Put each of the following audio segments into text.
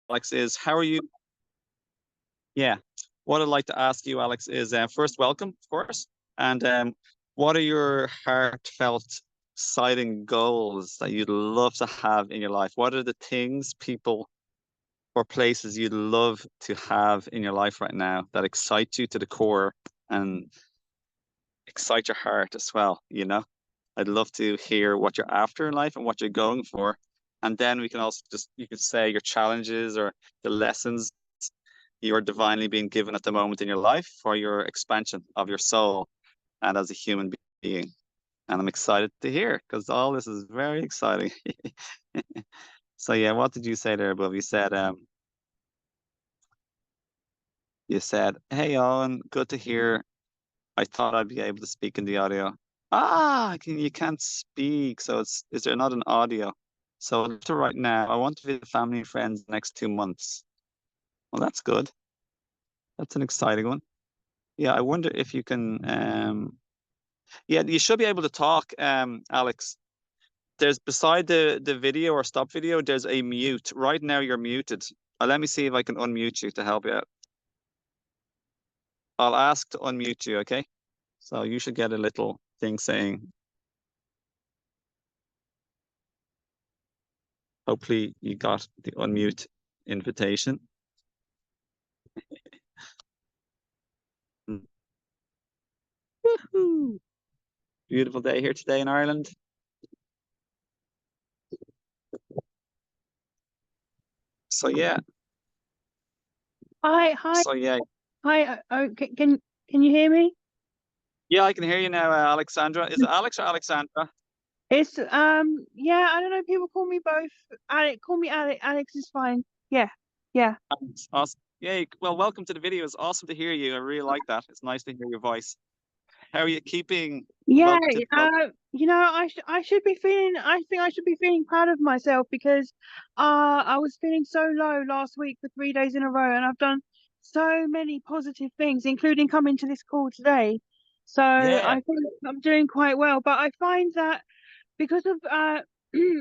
Alex, is how are you? Yeah. What I'd like to ask you, Alex, is first, welcome, of course. And what are your heartfelt, exciting goals that you'd love to have in your life? What are the things, people, or places you'd love to have in your life right now that excite you to the core and excite your heart as well, you know? I'd love to hear what you're after in life and what you're going for. And then we can also just, you could say your challenges or the lessons you are divinely being given at the moment in your life for your expansion of your soul and as a human being. And I'm excited to hear because all this is very exciting. So yeah, what did you say there, Bob? You said, hey Owen, good to hear. I thought I'd be able to speak in the audio. You can't speak, so is there not an audio? So to right now, I want to visit family and friends the next 2 months. Well, that's good. That's an exciting one. Yeah, I wonder if you can yeah, you should be able to talk, Alex. There's beside the video or stop video, there's a mute. Right now you're muted. Let me see if I can unmute you to help you out. I'll ask to unmute you, okay? So you should get a little thing saying, hopefully you got the unmute invitation. Woohoo! Beautiful day here today in Ireland. So yeah, Hi, hi, so yeah, hi. Can you hear me? yeah, I can hear you now, Alexandra. Is it Alex or Alexandra? It's yeah, I don't know. People call me both. Alex, call me Alex. Alex is fine. Yeah, yeah, It's awesome. Yeah, well, welcome to the video. It's awesome to hear you. I really like that. It's nice to hear your voice. How are you keeping? yeah. Welcome to I should be feeling. I think I should be feeling proud of myself because I was feeling so low last week for 3 days in a row, and I've done so many positive things, including coming to this call today. So yeah, I think I'm doing quite well. But I find that because of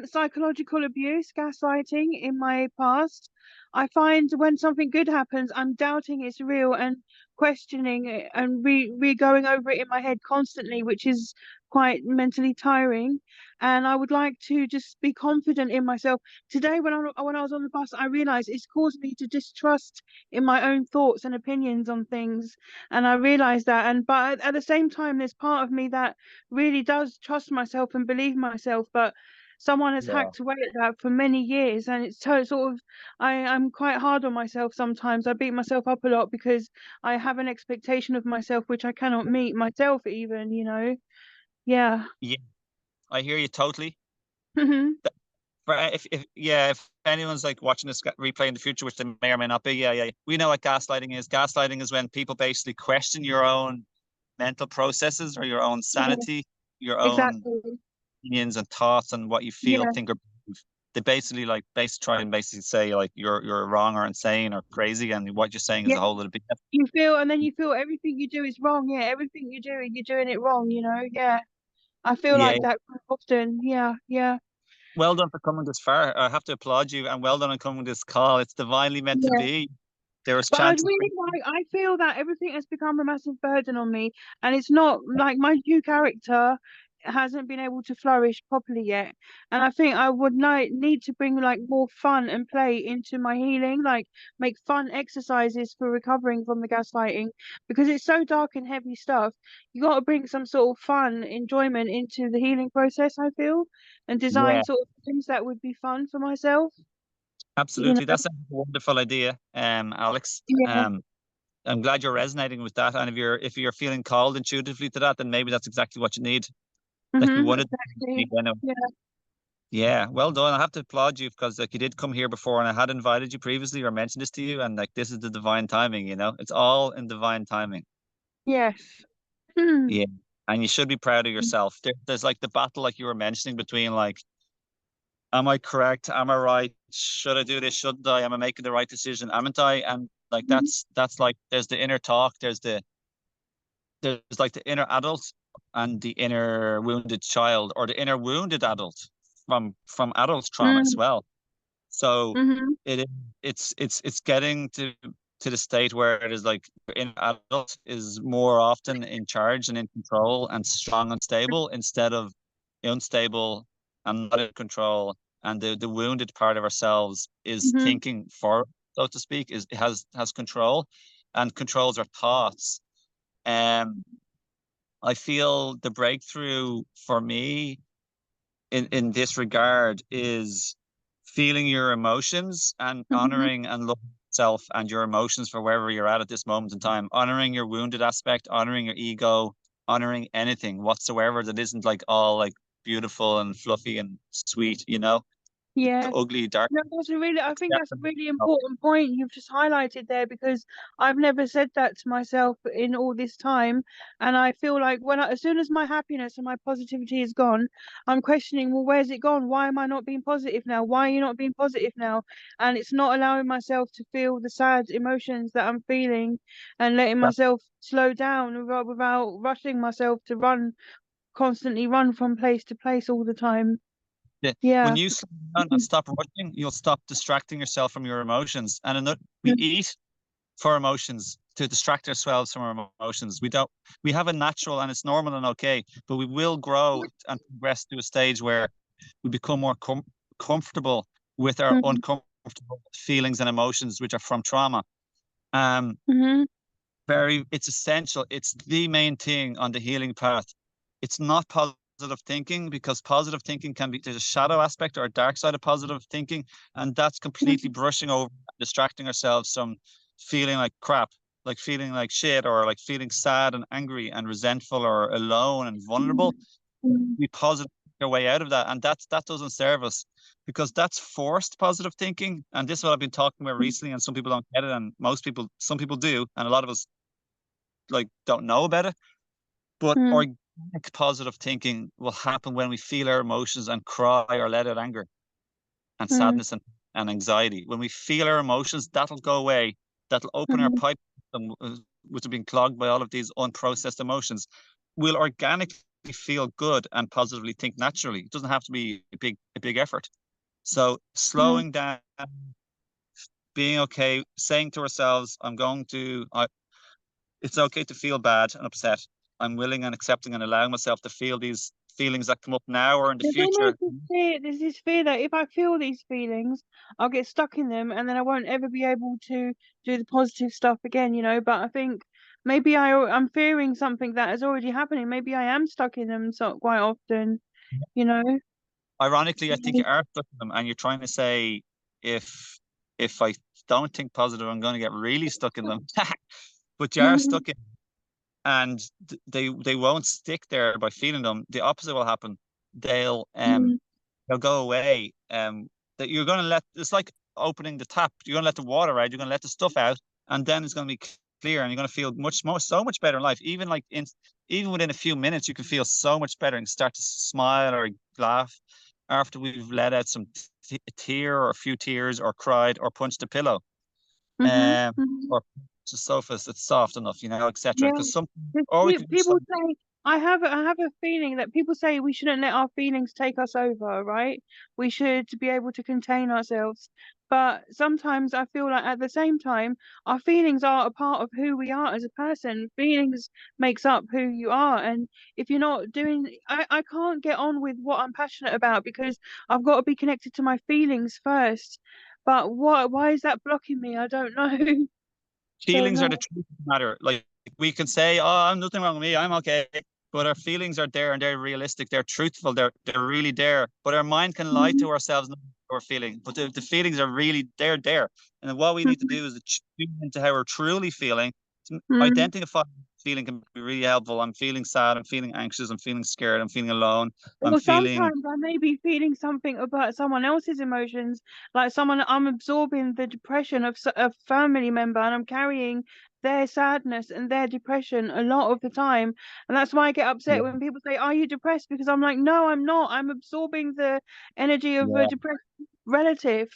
psychological abuse, gaslighting in my past, I find when something good happens, I'm doubting it's real and questioning it and re going over it in my head constantly, which is quite mentally tiring. And I would like to just be confident in myself. Today, when I was on the bus, I realized it's caused me to distrust in my own thoughts and opinions on things. And I realized that. And but at the same time, there's part of me that really does trust myself and believe myself, but someone has yeah. hacked away at that for many years, and it's so sort of I'm quite hard on myself sometimes. I beat myself up a lot because I have an expectation of myself which I cannot meet myself even, Yeah. Yeah, I hear you totally. Hmm. If anyone's like watching this replay in the future, which they may or may not be, yeah, we know what gaslighting is. Gaslighting is when people basically question your own mental processes or your own Yeah, sanity, your own exactly. opinions and thoughts and what you feel, Yeah. think, or believe. They basically try and basically say like you're wrong or insane or crazy, and what you're saying is Yeah. a whole little bit. You feel, and then you feel everything you do is wrong. Yeah, everything you do, you're doing it wrong, Yeah. I feel Yeah, like that quite often. Yeah, yeah. well done for coming this far. I have to applaud you, and well done on coming this call. It's divinely meant to Yeah. be. There was But I'd chances. really like, I feel that everything has become a massive burden on me, and it's not like my new character hasn't been able to flourish properly yet. And I think I would need to bring like more fun and play into my healing, like make fun exercises for recovering from the gaslighting because it's so dark and heavy stuff. You got to bring some sort of fun, enjoyment into the healing process, I feel, and design Yeah, sort of things that would be fun for myself, you absolutely. know? That's a wonderful idea, Alex. Yeah. I'm glad you're resonating with that. And if you're feeling called intuitively to that, then maybe that's exactly what you need. Like we wanted. Exactly. Yeah. Yeah, well done. I have to applaud you because like you did come here before, and I had invited you previously or mentioned this to you, and like this is the divine timing. It's all in divine timing. Yes. Hmm. Yeah, and you should be proud of yourself. There's like the battle, like you were mentioning, between like, am I correct? Am I right? Should I do this? Shouldn't I? Am I making the right decision? Amn't I? And like that's like there's the inner talk. There's like the inner adult and the inner wounded child, or the inner wounded adult from adult trauma as Mm. well. So Mhm. it is, it's getting to the state where it is like an adult is more often in charge and in control and strong and stable instead of unstable and not in control. And the wounded part of ourselves is Mhm. thinking for, so to speak, is has control and controls our thoughts. Um, I feel the breakthrough for me in this regard is feeling your emotions and Mhm. honoring and loving yourself and your emotions for wherever you're at this moment in time, honoring your wounded aspect, honoring your ego, honoring anything whatsoever that isn't like all like beautiful and fluffy and sweet, you know, the Yeah. ugly dark. No, that's a really, I think Accept that's a them. really important point you've just highlighted there, because I've never said that to myself in all this time. And I feel like as soon as my happiness and my positivity is gone, I'm questioning, well, where's it gone? Why am I not being positive now? Why are you not being positive now? And it's not allowing myself to feel the sad emotions that I'm feeling and letting That's myself slow down without rushing myself to constantly run from place to place all the time. it. When Yeah. you slow down and stop rushing, you'll stop distracting yourself from your emotions. And another, we eat for emotions to distract ourselves from our emotions. We have a natural and it's normal and okay, but we will grow and progress to a stage where we become more comfortable with our Mhm. uncomfortable feelings and emotions, which are from trauma. Um, Mhm. it's essential. It's the main thing on the healing path. It's not positive thinking because positive thinking can be, there's a shadow aspect or a dark side of positive thinking, and that's completely Mhm. brushing over, distracting ourselves from feeling like crap, like feeling like shit, or like feeling sad and angry and resentful or alone and vulnerable. Mhm. We positive our way out of that, and that doesn't serve us because that's forced positive thinking. And this is what I've been talking about recently, and some people don't get it, and most people, some people do, and a lot of us like don't know about it. But Mhm. organic positive thinking will happen when we feel our emotions and cry or let out anger and Mhm. sadness and anxiety. When we feel our emotions, that'll go away. That'll open our Mhm. pipe system, which have been clogged by all of these unprocessed emotions. We'll organically feel good and positively think naturally. It doesn't have to be a big effort. So Mhm. slowing down, being okay, saying to ourselves, it's okay to feel bad and upset. I'm willing and accepting and allowing myself to feel these feelings that come up now or in the There's almost future. this fear, there's this fear that if I feel these feelings, I'll get stuck in them and then I won't ever be able to do the positive stuff again, you know. But I think maybe I'm fearing something that is already happening. Maybe I am stuck in them so quite often, you know. Ironically, I think you are stuck in them, and you're trying to say if if I don't think positive, I'm going to get really stuck in them. But you are Mhm. stuck in, and they won't stick there by feeling them. The opposite will happen. They'll um Mhm. they'll go away. That you're going to let, it's like opening the tap. You're going to let the water out. You're going to let the stuff out, and then it's going to be clear, and you're going to feel much more, so much better in life. Even within a few minutes, you can feel so much better and start to smile or laugh after we've let out some a tear or a few tears or cried or punched a pillow, Mhm. um, Mhm. or the sofa that's soft enough, etc. Yeah, Because some, there's or we can do people something. say I have a feeling that people say we shouldn't let our feelings take us over, right? We should be able to contain ourselves. But sometimes I feel like at the same time, our feelings are a part of who we are as a person. Feelings makes up who you are. And if you're not doing, I can't get on with what I'm passionate about because I've got to be connected to my feelings first. But why is that blocking me? I don't know. Don't Feelings know. are the truth of the matter. Like we can say, "Oh, I'm nothing wrong with me. I'm okay," but our feelings are there and they're realistic. They're truthful. They're really there. But our mind can lie Mhm. to ourselves knowing what we're feeling. But the feelings are really they're there. And then what we need to do is to tune into how we're truly feeling. To Mhm. identify feeling can be really helpful. I'm feeling sad. I'm feeling anxious. I'm feeling scared. I'm feeling alone. I'm Or feeling sometimes I may be feeling something about someone else's emotions, like someone I'm absorbing the depression of a family member, and I'm carrying their sadness and their depression a lot of the time, and that's why I get upset yeah, when people say, "Are you depressed?" Because I'm like, "No, I'm not. I'm absorbing the energy of a yeah. depressed relative."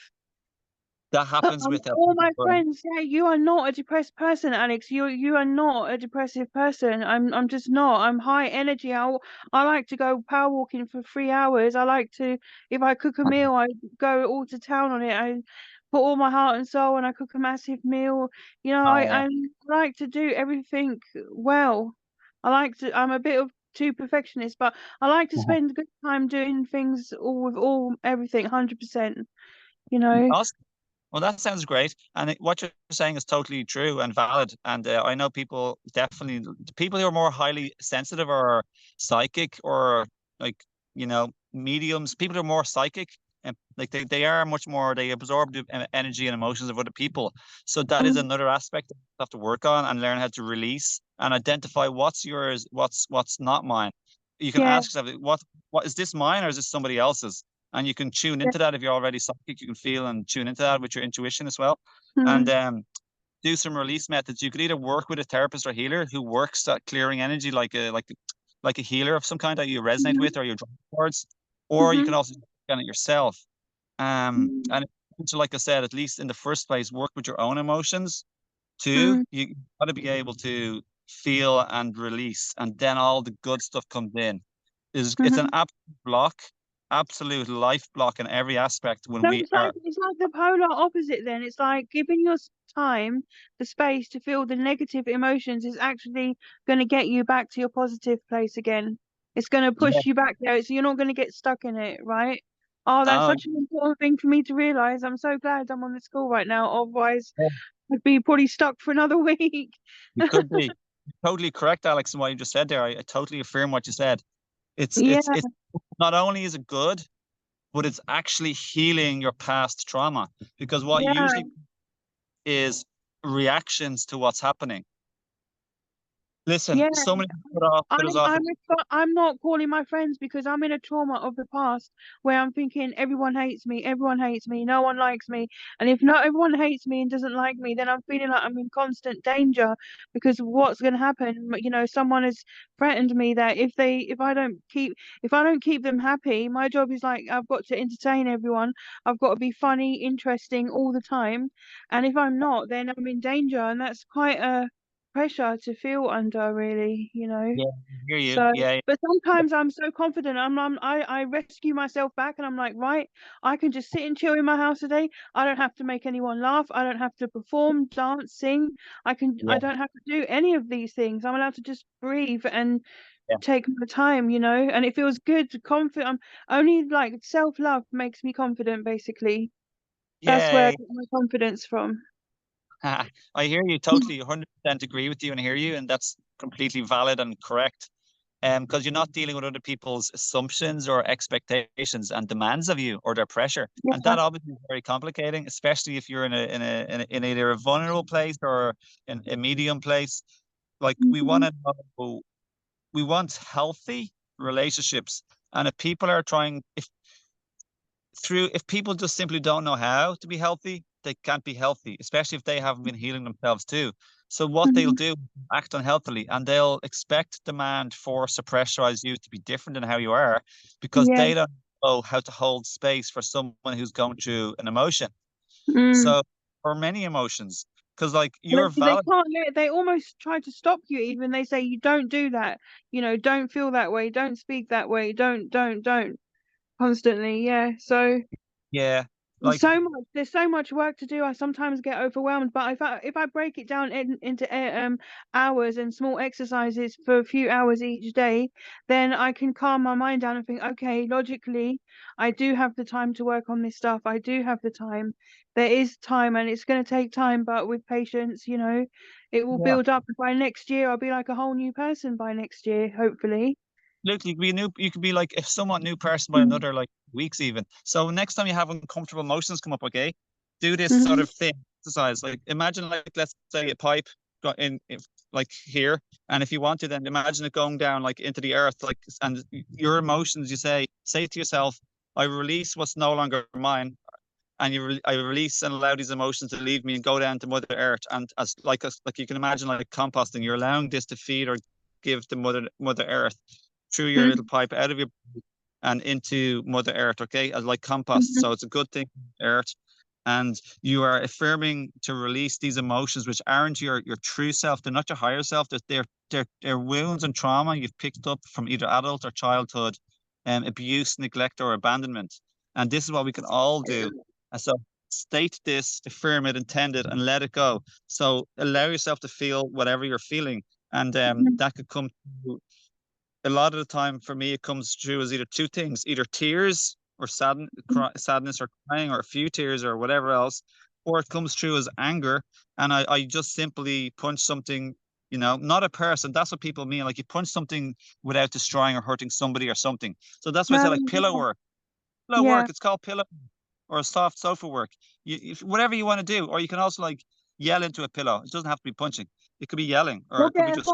That happens with All my people. friends say you are not a depressed person, Alex. You are not a depressive person. I'm just not. I'm high energy. I like to go power walking for 3 hours. I like to, if I cook a meal, I go all to town on it. I put all my heart and soul and I cook a massive meal. Oh yeah. I like to do everything well. I'm a bit of too perfectionist, but I like to spend good time doing things all with all everything 100%, you know. Awesome. Well, that sounds great, and what you're saying is totally true and valid. And I know people definitely, people who are more highly sensitive or psychic or like mediums. People who are more psychic and like they are much more. They absorb the energy and emotions of other people. So that is Mm, another aspect that you have to work on and learn how to release and identify what's yours, what's not mine. You can yeah. ask yourself, what is this mine or is this somebody else's? And you can tune Yeah. into that if you're already psychic. You can feel and tune into that with your intuition as well, and Mm, do some release methods. You could either work with a therapist or healer who works at clearing energy, like a healer of some kind that you resonate mhm, with or you're drawn towards, or you mhm, can also work on it yourself. mm, And like I said, at least in the first place, work with your own emotions too. mm, You got to be able to feel and release, and then all the good stuff comes in. It's an mhm. absolute block, absolute life block in every aspect when No, we are. it's like the polar opposite then. It's like giving your time, the space to feel the negative emotions is actually going to get you back to your positive place again. It's going to Yeah. push you back there, so you're not going to get stuck in it, right? Oh, that's Oh, such an important thing for me to realize. I'm so glad I'm on this call right now. Otherwise, yeah. I'd be probably stuck for another week. You could be. You're totally correct, Alex, in what you just said there. I totally affirm what you said. It's Yeah, it's it's not only is it good, but it's actually healing your past trauma. Because what yeah. usually is reactions to what's happening. Listen, Yeah, so many people put us off. I'm not calling my friends because I'm in a trauma of the past where I'm thinking everyone hates me, no one likes me. And if not everyone hates me and doesn't like me, then I'm feeling like I'm in constant danger because what's going to happen? Someone has threatened me that if I don't keep them happy, my job is like I've got to entertain everyone. I've got to be funny, interesting all the time. And if I'm not, then I'm in danger, and that's quite a pressure to feel under, really, Yeah, I hear you. so Yeah, but sometimes I'm so confident, I rescue myself back and I'm like, right, I can just sit and chill in my house today. I don't have to make anyone laugh. I don't have to perform, dance, sing. I yeah, don't have to do any of these things. I'm allowed to just breathe and yeah, take my time, and it feels good to confident. I'm only like self-love makes me confident, basically. That's where I yeah. get my confidence from. I hear you totally, 100% agree with you and hear you, and that's completely valid and correct. Because you're not dealing with other people's assumptions or expectations and demands of you or their pressure, and Yeah. that obviously is very complicating, especially if you're in either a vulnerable place or in a medium place. Like Mhm. we want healthy relationships, and if people are trying, if people just simply don't know how to be healthy, they can't be healthy, especially if they haven't been healing themselves too. So what they'll Mhm. do, act unhealthily, and they'll expect, demand, force, or pressurize you to be different than how you are because Yeah. they don't know how to hold space for someone who's going through an emotion. Mm. So, for many emotions, because like They, you're they valid. can't they almost try to stop you, even they say you don't do that, don't feel that way, don't speak that way, don't constantly, yeah. So Yeah, like there's so much work to do. I sometimes get overwhelmed, but if I break it down into hours and small exercises for a few hours each day, then I can calm my mind down and think, okay, logically, I do have the time to work on this stuff. I do have the time. There is time, and it's going to take time, but with patience, it will yeah. build up. By next year, I'll be like a whole new person by next year, hopefully. Look, you could be new. You could be like a somewhat new person by Mm-hmm. another like weeks even. So next time you have uncomfortable emotions come up, okay, do this sort Mm-hmm. of thing exercise. Like imagine like let's say a pipe got like here, and if you want to, then imagine it going down like into the earth, like and your emotions. You say to yourself, I release what's no longer mine, and I release and allow these emotions to leave me and go down to Mother Earth. And as you can imagine, like composting, you're allowing this to feed or give to Mother Earth through your little pipe out of your and into Mother Earth, okay, as like compost. Mm-hmm. So it's a good thing, Earth. and you are affirming to release these emotions which aren't your true self. They're not your higher self. They're wounds and trauma you've picked up from either adult or childhood, abuse, neglect, or abandonment. And this is what we can all do. And so state this, affirm it, intend it, and let it go. So allow yourself to feel whatever you're feeling. And Mhm. that could come to, a lot of the time for me, it comes through as either two things, either tears or sadness or crying, or a few tears or whatever else, or it comes through as anger. And I just simply punch something, not a person. That's what people mean. Like you punch something without destroying or hurting somebody or something. So that's why I say like pillow work. Pillow Yeah. work, it's called pillow or soft sofa work. Whatever you want to do, or you can also like yell into a pillow. It doesn't have to be punching. It could be yelling, or We'll it could be get a just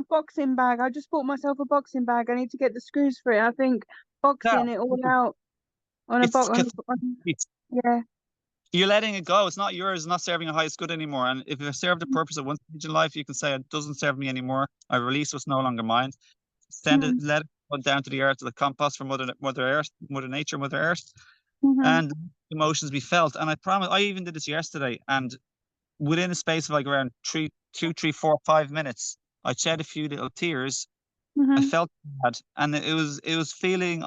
boxing bag. I just bought myself a boxing bag. I need to get the screws for it. I think yeah. boxing it all out on a It's box cathartic. yeah. You're letting it go. It's not yours. It's not serving a highest good anymore. And if it served the purpose at one stage in life, you can say it doesn't serve me anymore. I release what's no longer mine. Send it, Mm-hmm. let it go down to the earth, to the compost for Mother Earth, Mother Nature, Mother Earth, Mm-hmm. and emotions be felt. And I promise, I even did this yesterday, and within a space of like around 2, 3, 4, 5 minutes, I shed a few little tears. I Mm-hmm. felt bad, and it was feeling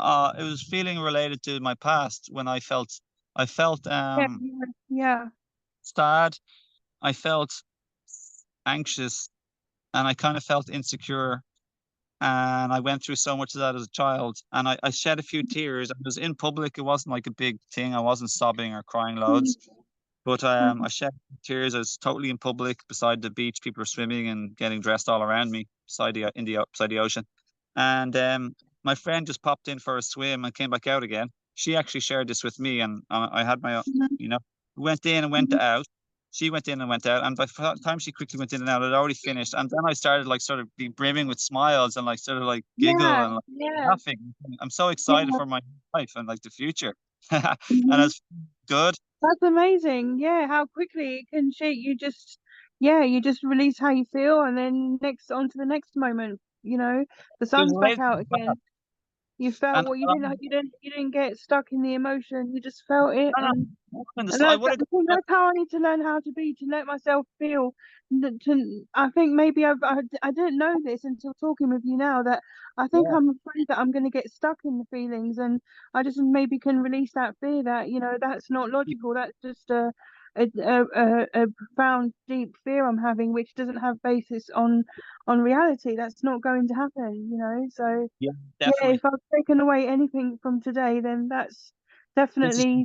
related to my past when I felt Yeah, yeah, yeah. sad. I felt anxious, and I kind of felt insecure. And I went through so much of that as a child. And I shed a few tears. It was in public. It wasn't like a big thing. I wasn't sobbing or crying loads. But I Mm-hmm. shed tears. I was totally in public beside the beach. People were swimming and getting dressed all around me beside the ocean. And my friend just popped in for a swim and came back out again. She actually shared this with me, and I had Mm-hmm. you know, went in and went out. She went in and went out, and by the time she quickly went in and out, I'd already finished. And then I started like sort of be brimming with smiles and like sort of like giggle Yeah, and like yeah, laughing. I'm so excited yeah. for my life and like the future, and Mm-hmm. it's good. That's amazing. Yeah, how quickly it can shape you. Just yeah, you just release how you feel, and then next on to the next moment. The It was sun's back related to out that. again. You felt And what you didn't. You didn't get stuck in the emotion. You just felt it, no, and no, in the, And I that's, would I have. think that's how I need to learn how to be, to let myself feel. I think maybe I didn't know this until talking with you now, that I think Yeah. I'm afraid that I'm going to get stuck in the feelings, and I just maybe can release that fear that, that's not logical. That's just a profound, deep fear I'm having, which doesn't have basis on reality. That's not going to happen. So Yeah, yeah, definitely. if I've taken away anything from today, then that's It's a, definitely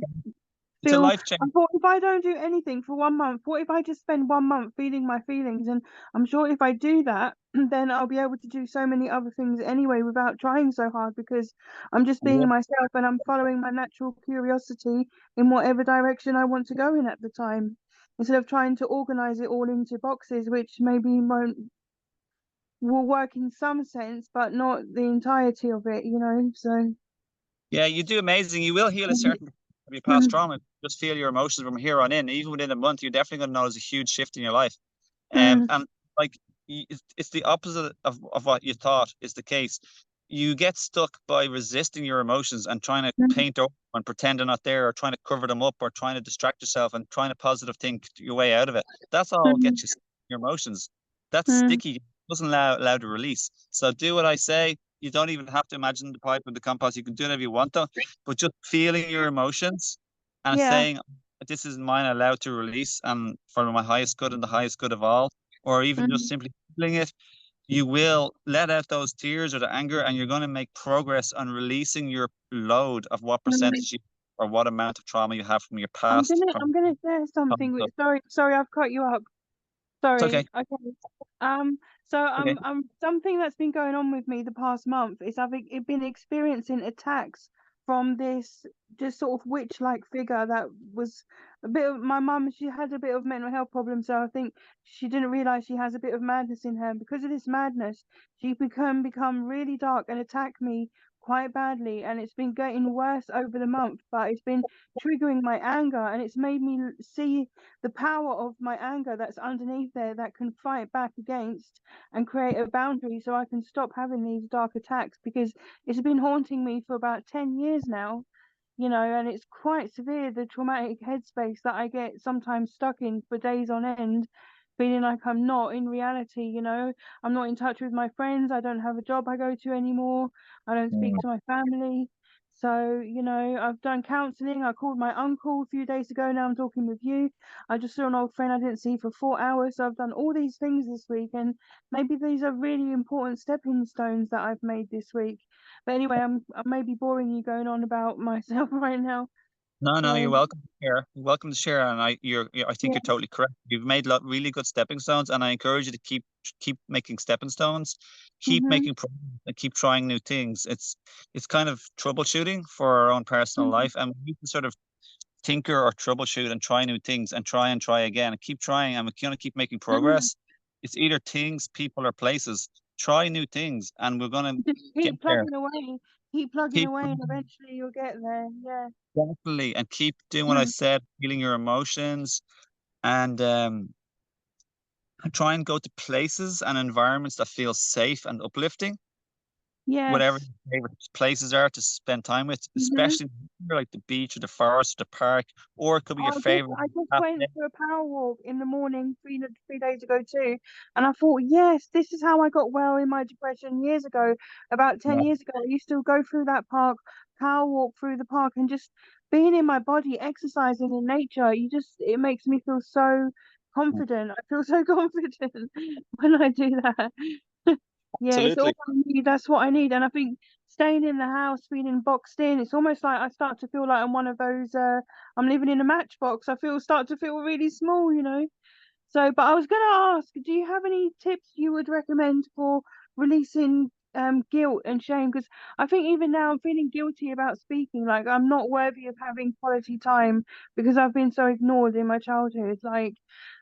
it's a feel. life I change. thought, if I don't do anything for 1 month, what if I just spend 1 month feeling my feelings? And I'm sure if I do that, then I'll be able to do so many other things anyway without trying so hard, because I'm just Yeah. being myself and I'm following my natural curiosity in whatever direction I want to go in at the time, instead of trying to organize it all into boxes, which maybe won't will work in some sense, but not the entirety of it. So Yeah, you do amazing. You will heal a certain percent of your past trauma. Just feel your emotions from here on in. Even within a month, you're definitely going to notice a huge shift in your life. mm, And like it's the opposite of what you thought is the case. You get stuck by resisting your emotions and trying to mm, paint over and pretend they're not there, or trying to cover them up, or trying to distract yourself and trying to positive think your way out of it. That's all mm, gets you stuck in your emotions. That's mm, sticky. It doesn't allow to release. So do what I say. You don't even have to imagine the pipe with the compost. You can do whatever you want to, but just feeling your emotions and yeah. saying, this is mine, allowed to release, and for my highest good and the highest good of all, or even just Mm. simply feeling it, you will let out those tears or the anger, and you're going to make progress on releasing your load of what Mm. percentage or what amount of trauma you have from your I'm past. gonna From I'm gonna share something so with, sorry, I've cut you up. it's okay. Sorry. Okay. So Okay. I'm something that's been going on with me the past month is been experiencing attacks from this just sort of witch-like figure that was a bit of my mum. She had a bit of mental health problems, so I think she didn't realize she has a bit of madness in her. And because of this madness, she become really dark and attack me quite badly, and it's been getting worse over the month. But it's been triggering my anger, and it's made me see the power of my anger that's underneath there that can fight back against and create a boundary so I can stop having these dark attacks, because it's been haunting me for about 10 years now. and it's quite severe, the traumatic headspace that I get sometimes stuck in for days on end, feeling like I'm not in reality, I'm not in touch with my friends, I don't have a job I go to anymore, I don't speak Mm. to my family. So, I've done counselling. I called my uncle a few days ago. Now I'm talking with you. I just saw an old friend I didn't see for 4 hours. So I've done all these things this week, and maybe these are really important stepping stones that I've made this week. But anyway, I may be boring you going on about myself right now. No, no, you're So welcome to share. You're welcome to share, and I think yeah. you're totally correct. You've made really good stepping stones, and I encourage you to keep making stepping stones, keep Mhm. making progress, and keep trying new things. It's kind of troubleshooting for our own personal Mhm. life, and you can sort of tinker or troubleshoot and try new things and try again and keep trying, and we kind of keep making Mhm. progress. It's either things, people, or places. Try new things, and we're gonna Just get keep there. plugging away, keep plugging Keep away, and eventually you'll get there. Yeah. definitely and keep doing what I Mm. said, feeling your emotions and try and go to places and environments that feel safe and uplifting, whatever Yes. your favorite places are to spend time with, Mhm. especially like the beach or the forest or the park, or it could be your favorite I just cafe. went for a power walk in the morning 3 days ago too, and I thought, yes, this is how I got well in my depression years ago. About 10 years ago, I used to go through that park, power walk through the park, and just being in my body, exercising in nature. It makes me feel so confident. I feel so confident when I do that. Yeah, it's all Absolutely. I need. That's what I need, and I think staying in the house, feeling boxed in, it's almost like I start to feel like I'm one of those. I'm living in a matchbox. Start to feel really small. So, but I was going to ask, do you have any tips you would recommend for releasing guilt and shame? Because I think even now I'm feeling guilty about speaking. Like I'm not worthy of having quality time because I've been so ignored in my childhood. Like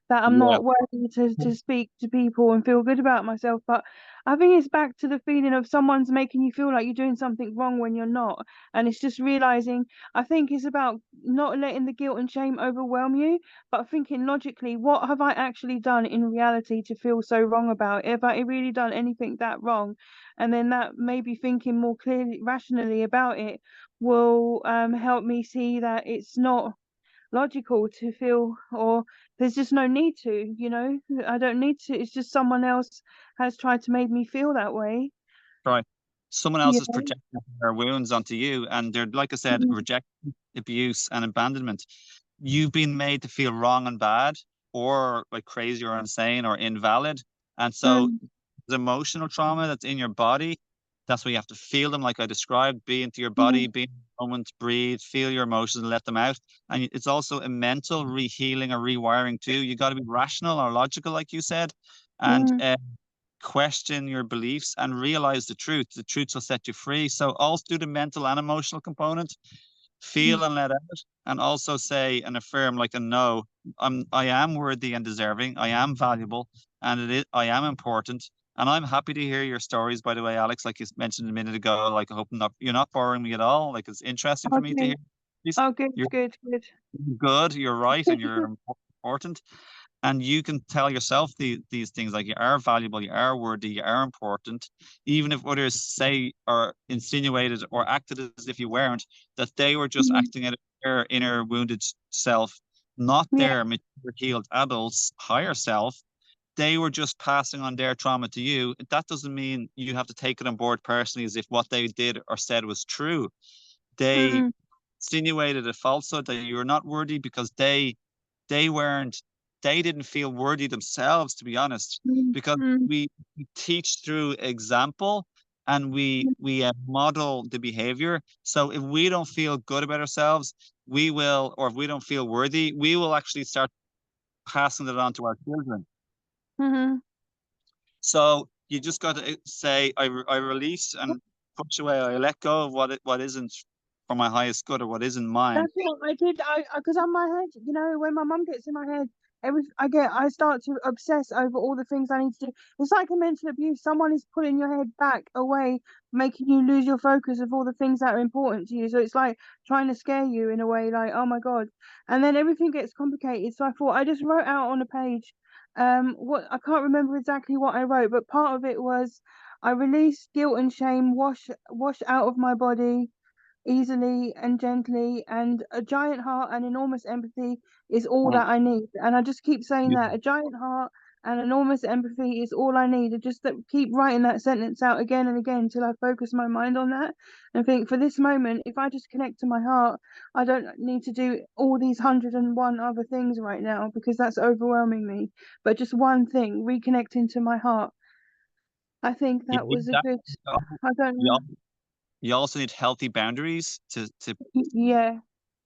that I'm Yeah. not worthy to speak to people and feel good about myself. But I think it's back to the feeling of someone's making you feel like you're doing something wrong when you're not. And it's just realizing, I think it's about not letting the guilt and shame overwhelm you, but thinking logically, what have I actually done in reality to feel so wrong about it? Have I really done anything that wrong? And then that maybe thinking more clearly, rationally about it will help me see that it's not logical to feel, or there's just no need to. I don't need to. It's just someone else has tried to make me feel that way. Right. Someone else Yeah. is projecting their wounds onto you, and they're, like I said, Mm, rejection, abuse, and abandonment. You've been made to feel wrong and bad, or like crazy or insane or invalid. And so mm, the emotional trauma that's in your body, that's where you have to feel them, like I described, be into your body, mm, be in the moment, breathe, feel your emotions and let them out. And it's also a mental rehealing or rewiring too. You got to be rational or logical, like you said, and mm, question your beliefs and realize the truth. The truth will set you free. So also do the mental and emotional component, mm, feel and let out, and also say and affirm like a no. I am worthy and deserving. I am valuable, and I am important. And I'm happy to hear your stories, by the way, Alex, like you mentioned a minute ago. Like I hope you're not boring me at all. Like it's interesting for me to okay. hear. Oh, good, You're good, good. good, you're right, and you're important. And you can tell yourself these things like you are valuable, you are worthy, you are important, even if others say or insinuated or acted as if you weren't, that they were just Mm, acting out of their inner wounded self, not yeah. their mature, healed adults, higher self. They were just passing on their trauma to you. That doesn't mean you have to take it on board personally as if what they did or said was true. They Mm, insinuated a falsehood that you were not worthy because they weren't they didn't feel worthy themselves, to be honest, mm, because mm, we teach through example, and we model the behavior. So if we don't feel good about ourselves, we will, or if we don't feel worthy, we will actually start passing it on to our children. mm. So you just got to say, I release and push away. I let go of what isn't for my highest good or what isn't mine. That's what I did. Because on my head, when my mum gets in my head, I start to obsess over all the things I need to do. It's like a mental abuse. Someone is pulling your head back away, making you lose your focus of all the things that are important to you. So it's like trying to scare you in a way, like, oh my God. And then everything gets complicated. So I thought I just wrote out on a page, what I can't remember exactly what I wrote, but part of it was I release guilt and shame, wash out of my body, easily and gently, and a giant heart and enormous empathy is all Mm. that I need. And I just keep saying Yeah. that a giant heart and enormous empathy is all I need. I just keep writing that sentence out again and again till I focus my mind on that and think, for this moment, if I just connect to my heart, I don't need to do all these 101 other things right now because that's overwhelming me. But just one thing, reconnecting to my heart. I think You that need was a that. good, I don't You know. al- you also need healthy boundaries to Yeah,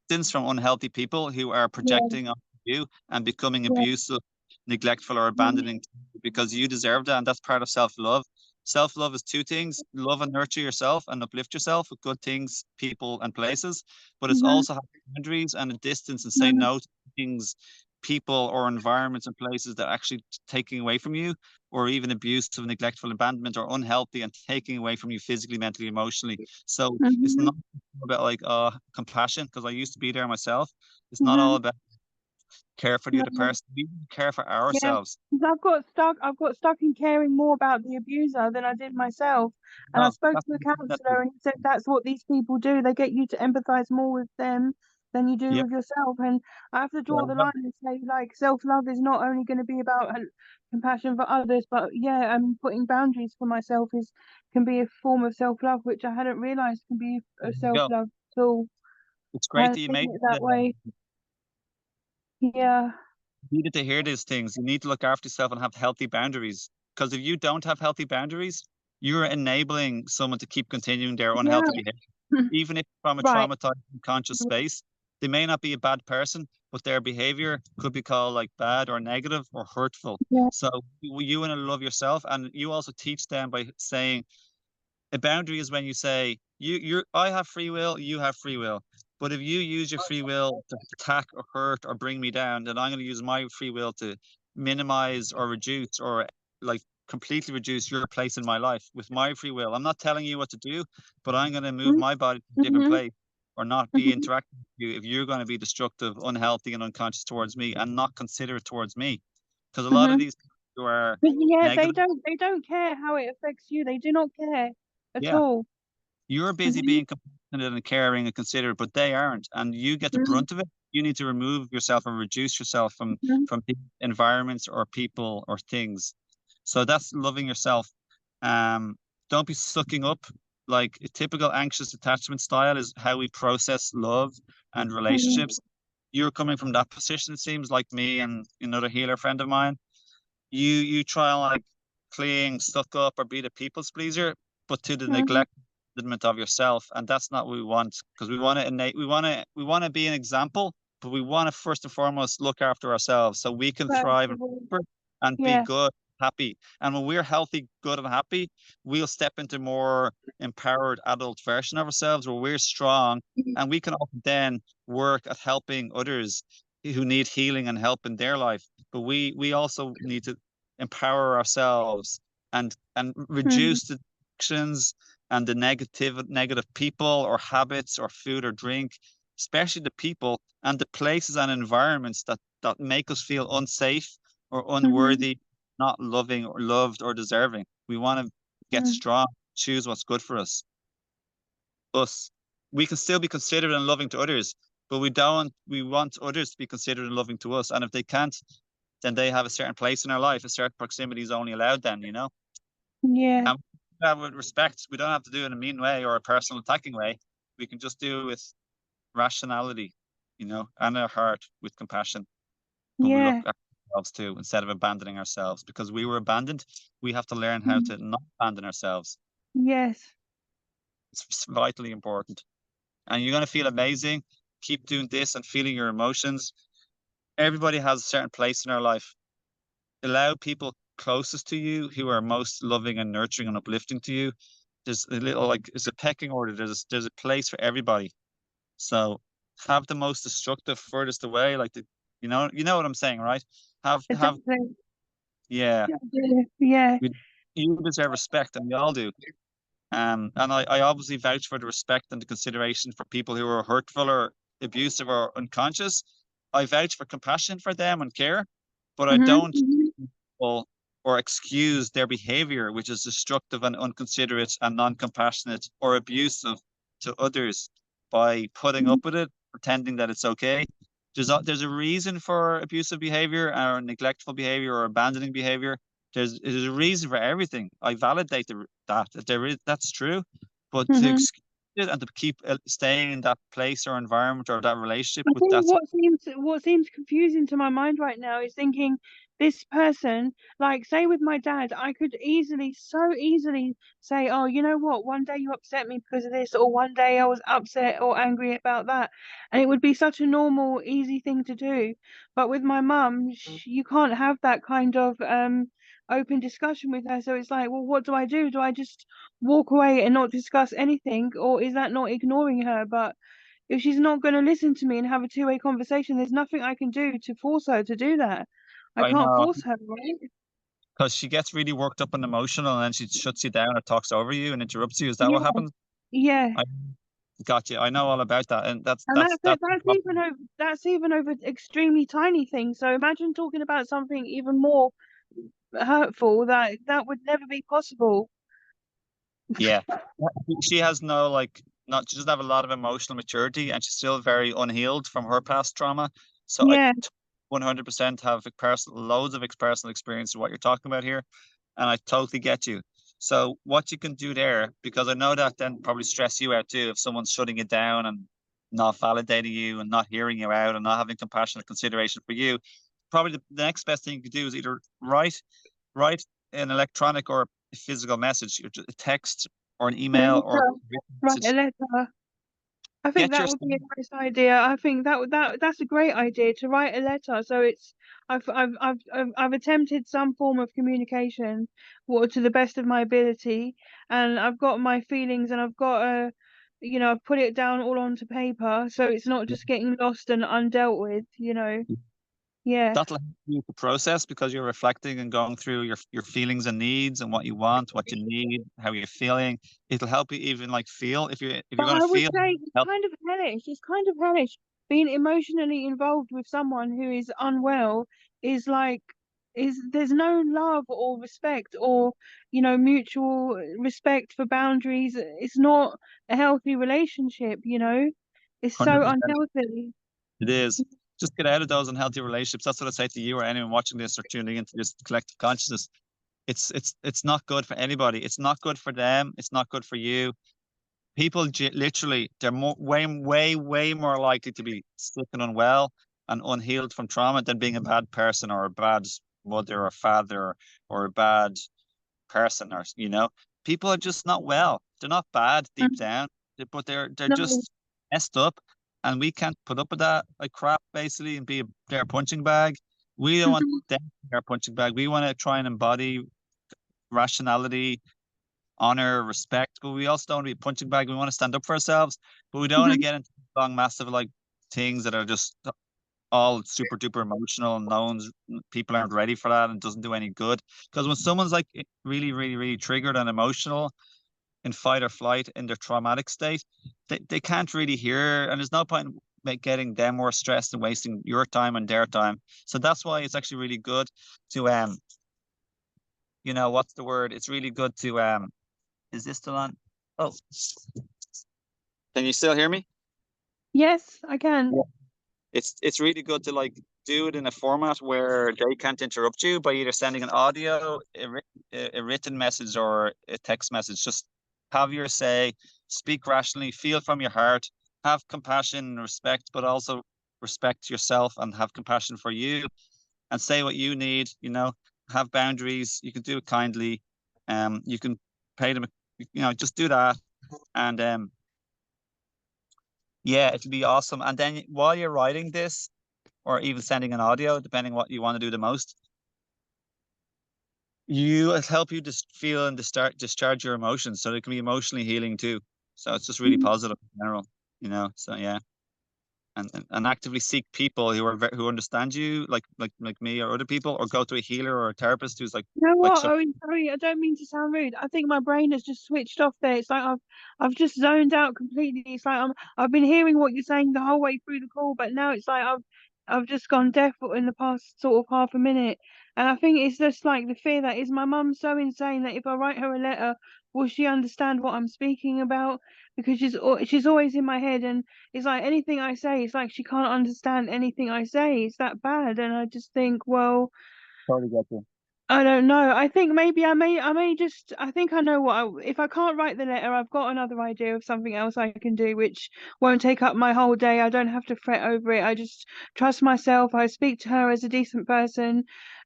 distance from unhealthy people who are yeah, projecting on you and becoming yeah. abusive, neglectful, or Mhm, abandoning because you deserve that. And that's part of self love. Self love is two things: love and nurture yourself and uplift yourself with good things, people, and places. But it's mhm, also having boundaries and a distance and say mhm, no to things, people, or environments and places that are actually taking away from you, or even abusive, neglectful, abandonment, or unhealthy and taking away from you physically, mentally, emotionally. So it's mhm, not about like compassion, because I used to be there myself. It's not all mhm. about care for the other No. person. We need to care for Yeah, ourselves. 'cause I've got stuck in caring more about the abuser than I did myself. And I No, spoke that's to a that's counselor and he said that's what these people do. They get you to empathize more with them than you do yeah. with yourself. And I have to There draw you the go. line and say, like, self-love is not only going to be about compassion for others, but yeah, putting boundaries for myself is can be a form of self-love, which I hadn't realized can be There a you go. self-love at all. It's I great that hadn't you seen made it that way. Yeah. needed to hear these things. You need to look after yourself and have healthy boundaries. Because if you don't have healthy boundaries, you're enabling someone to keep continuing their Yeah. unhealthy behavior, even if from a Right. traumatized, unconscious space. They may not be a bad person, but their behavior could be called like bad or negative or hurtful. Yeah. So you want to love yourself, and you also teach them by saying, a boundary is when you say you're I have free will, you have free will. But if you use your free will to attack or hurt or bring me down, then I'm going to use my free will to minimize or reduce or like completely reduce your place in my life with my free will. I'm not telling you what to do, but I'm going to move my body to a different Mm-hmm. place or not be Mhm. interacting with you if you're going to be destructive, unhealthy, and unconscious towards me and not considerate towards me. Because a lot of Mhm. these people who are But yeah, they negative, don't care how it affects you. They do not care at yeah, all. you're busy Mhm. being compassionate and caring and considerate, but they aren't, and you get the Mhm. brunt of it. You need to remove yourself and reduce yourself Mhm. from environments or people or things. So that's loving yourself. Um, don't be sucking up. Like a typical anxious attachment style is how we process love and Mhm. relationships. You're coming from that position, it seems like me and another healer friend of mine. You try and like cling, suck up, or be the people's pleaser, but to the Mhm. neglect of yourself, and that's not what we want. Because we want to innate, we want to be an example, but we want to first and foremost look after ourselves so we can First thrive of all, and be yeah. good, happy. And when we're healthy, good, and happy, we'll step into more empowered adult version of ourselves where we're strong, Mhm. and we can often then work at helping others who need healing and help in their life. But we also need to empower ourselves and Mhm. reduce the actions and the negative people or habits or food or drink, especially the people and the places and environments that make us feel unsafe or Mhm. unworthy, not loving or loved or deserving. We want to get Mhm. strong, choose what's good for us. We can still be considerate and loving to others, but we want others to be considerate and loving to us. And if they can't, then they have a certain place in our life. A certain proximity is only allowed then, you know? Yeah. And that with respect, we don't have to do it in a mean way or a personal attacking way. We can just do it with rationality, and our heart with compassion. But we look Yeah. at ourselves too instead of abandoning ourselves, because we were abandoned. We have to learn how Mhm. to not abandon ourselves. Yes. It's vitally important. And you're going to feel amazing. Keep doing this and feeling your emotions. Everybody has a certain place in our life. Allow people closest to you who are most loving and nurturing and uplifting to you. There's a little like it's a pecking order. There's a place for everybody. So have the most destructive furthest away, like you know what I'm saying, right? Have Exactly. yeah. Yeah. You, you deserve respect, and we all do. And I obviously vouch for the respect and the consideration for people who are hurtful or abusive or unconscious. I vouch for compassion for them and care, but I Mhm. don't Mhm. or, or excuse their behavior, which is destructive and unconsiderate and non-compassionate or abusive to others. by putting Mhm. up with it, pretending that it's okay. There's a reason for abusive behavior or neglectful behavior or abandoning behavior. There's a reason for everything. I validate that there is that's true, but to Mhm. excuse it and to keep staying in that place or environment or that relationship I with think that's what seems confusing to my mind right now is thinking this person, like say with my dad, I could easily, so easily say, oh, you know what, one day you upset me because of this, or one day I was upset or angry about that, and it would be such a normal, easy thing to do. But with my mum, you can't have that kind of open discussion with her. So it's like, well, what do I do? Do I just walk away and not discuss anything, or is that not ignoring her? But if she's not going to listen to me and have a two-way conversation, there's nothing I can do to force her to do that. I I can't know force her, right? because she gets really worked up and emotional and then she shuts you down or talks over you and interrupts you. Is that what Yeah, happens? yeah. I got you. I know all about that, and that's And that's that's that's even over extremely tiny things. So imagine talking about something even more hurtful that would never be possible. yeah. She has no like not she doesn't have a lot of emotional maturity and she's still very unhealed from her past trauma. So I Yeah. 100% have loads of personal experience of what you're talking about here, and I totally get you. So what you can do there, because I know that then probably stress you out too if someone's shutting you down and not validating you and not hearing you out and not having compassion and consideration for you. Probably the next best thing you could do is either write an electronic or a physical message, a text or an A email or a letter. written Write a message. letter. I think Get that your would be a nice idea. I think that's a great idea to write a letter. So it's I've attempted some form of communication, to the best of my ability, and I've got my feelings, and I've got I've put it down all onto paper, so it's not just getting lost and undealt with. Yeah. that'll help you to process because you're reflecting and going through your feelings and needs and what you want, what you need, how you're feeling. It'll help you even like feel if you're But gonna I would feel say it's help kind of hellish. It's kind of hellish being emotionally involved with someone who is unwell. Is like is There's no love or respect, or mutual respect for boundaries. It's not a healthy relationship. It's so 100%. unhealthy. It is. Just get out of those unhealthy relationships. That's what I say to you or anyone watching this or tuning into this collective consciousness. It's not good for anybody. It's not good for them. It's not good for you. People literally they're way more likely to be sick and unwell and unhealed from trauma than being a bad person or a bad mother or father or a bad person or people are just not well. They're not bad deep Mm. down, but they're No. just messed up, and we can't put up with that like crap basically and be their punching bag. We don't want them to be our punching bag. We want to try and embody rationality, honor, respect, but we also don't want to be a punching bag. We want to stand up for ourselves, but we don't want to Mhm. get into long, massive like things that are just all super duper emotional and people aren't ready for that and doesn't do any good. Because when someone's like really, really, really triggered and emotional in fight or flight in their traumatic state, they can't really hear, and there's no point in getting them more stressed and wasting your time and their time. So that's why it's actually really good to what's the word? It's really good to is this still on? Oh, can you still hear me? Yes, I can. Yeah. It's really good to like do it in a format where they can't interrupt you by either sending an audio, a written message, or a text message. Just have your say, speak rationally, feel from your heart, have compassion and respect, but also respect yourself and have compassion for you, and say what you need. Have boundaries. You can do it kindly. You can pay them. Just do that, and yeah, it'll be awesome. And then while you're writing this, or even sending an audio, depending what you want to do the most, it'll help you just feel and discharge your emotions. So it can be emotionally healing too. So it's just really Mhm. positive in general. So yeah, and actively seek people who understand you, like me or other people, or go to a healer or a therapist who's You know like what? so. Oh, sorry, I don't mean to sound rude. I think my brain has just switched off there. It's like I've just zoned out completely. It's like I've been hearing what you're saying the whole way through the call, but now it's like I've just gone deaf in the past sort of half a minute. And I think it's just like the fear that is my mum so insane that if I write her a letter, will she understand what I'm speaking about? Because she's always in my head, and it's like anything I say, it's like she can't understand anything I say. It's that bad. And I just think, well, Totally get you. I don't know. I think maybe I may just I think I know if I can't write the letter, I've got another idea of something else I can do which won't take up my whole day. I don't have to fret over it. I just trust myself. I speak to her as a decent person,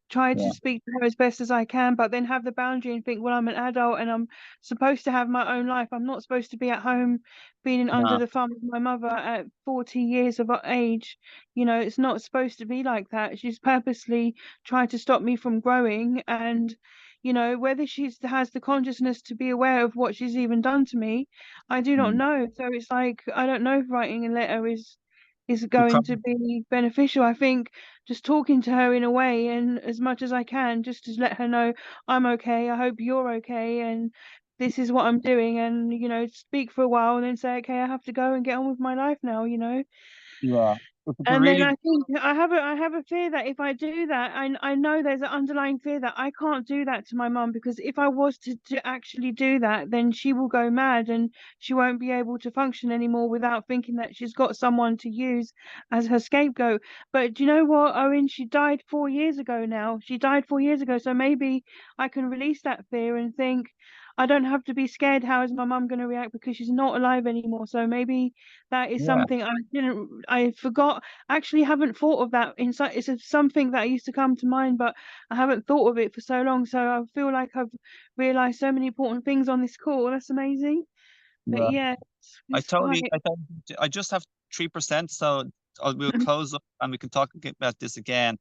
try to Yeah. speak to her as best as I can, but then have the boundary and think, well, I'm an adult and I'm supposed to have my own life. I'm not supposed to be at home being under No. the thumb of my mother at 40 years of age. It's not supposed to be like that. She's purposely try to stop me from growing, and whether she has the consciousness to be aware of what she's even done to me, I do not Mm. know. So it's like I don't know if writing a letter is You going to probably, be beneficial. I think just talking to her in a way and as much as I can, just to let her know I'm okay, I hope you're okay, and this is what I'm doing, and speak for a while and then say, okay, I have to go and get on with my life now. yeah. It's a And then really, I think I have a fear that if I do that, I know there's an underlying fear that I can't do that to my mum, because if I was to actually do that, then she will go mad and she won't be able to function anymore without thinking that she's got someone to use as her scapegoat. But do you know what, Owen? She died 4 years ago now. She died 4 years ago, so maybe I can release that fear and think I don't have to be scared. How is my mum going to react because she's not alive anymore? So maybe that is yeah, something I forgot. Actually haven't thought of that inside. Something that used to come to mind, but I haven't thought of it for so long. So I feel like I've realized so many important things on this call. That's amazing. But yeah. yeah, I it's quite. totally, I totally, I just have 3%, so we'll close up and we can talk about this again.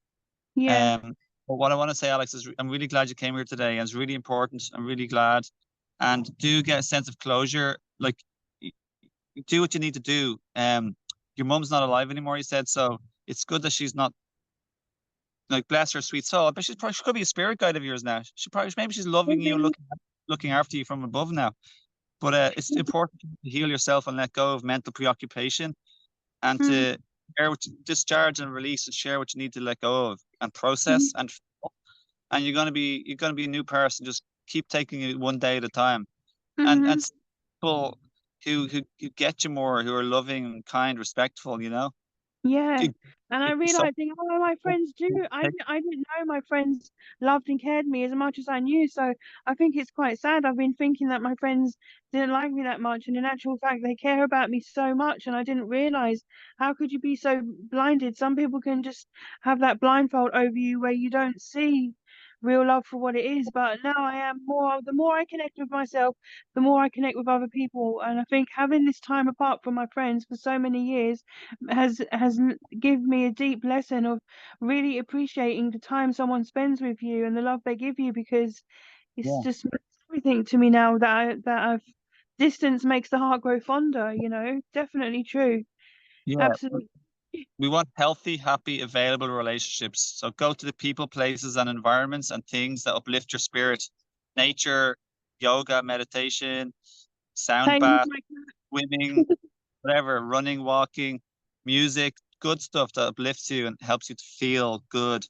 Yeah, Um, but what I want to say, Alex, is I'm really glad you came here today, and it's really important. I'm really glad, and do get a sense of closure. Like, do what you need to do. Your mum's not alive anymore, you said, so it's good that she's not. Like, bless her sweet soul. But she could be a spirit guide of yours now. She probably, maybe she's loving you and maybe. looking after you from above now. But it's important to heal yourself and let go of mental preoccupation, and Mm, to discharge and release and share what you need to let go of and mhm, process, and you're gonna be a new person. Just keep taking it one day at a time, and mhm. people who get you more, who are loving, kind, respectful. Yeah. It, And I it's so realized, my friends do. I didn't know my friends loved and cared me as much as I knew. So I think it's quite sad. I've been thinking that my friends didn't like me that much, and in actual fact, they care about me so much. And I didn't realize, how could you be so blinded? Some people can just have that blindfold over you where you don't see real love for what it is. But now I am more. The more I connect with myself, the more I connect with other people. And I think having this time apart from my friends for so many years has given me a deep lesson of really appreciating the time someone spends with you and the love they give you, because it's yeah, just everything to me now that I've distance makes the heart grow fonder. Definitely true. yeah. Absolutely. We want healthy, happy, available relationships. So go to the people, places, and environments and things that uplift your spirit. Nature, yoga, meditation, sound Playing with bath, my swimming, whatever, running, walking, music, good stuff that uplifts you and helps you to feel good,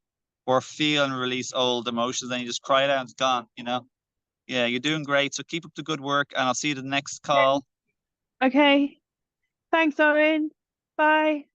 or feel and release old emotions. Then you just cry it out and it's gone. Yeah, you're doing great. So keep up the good work, and I'll see you the next call. Okay. Thanks, Owen. Bye.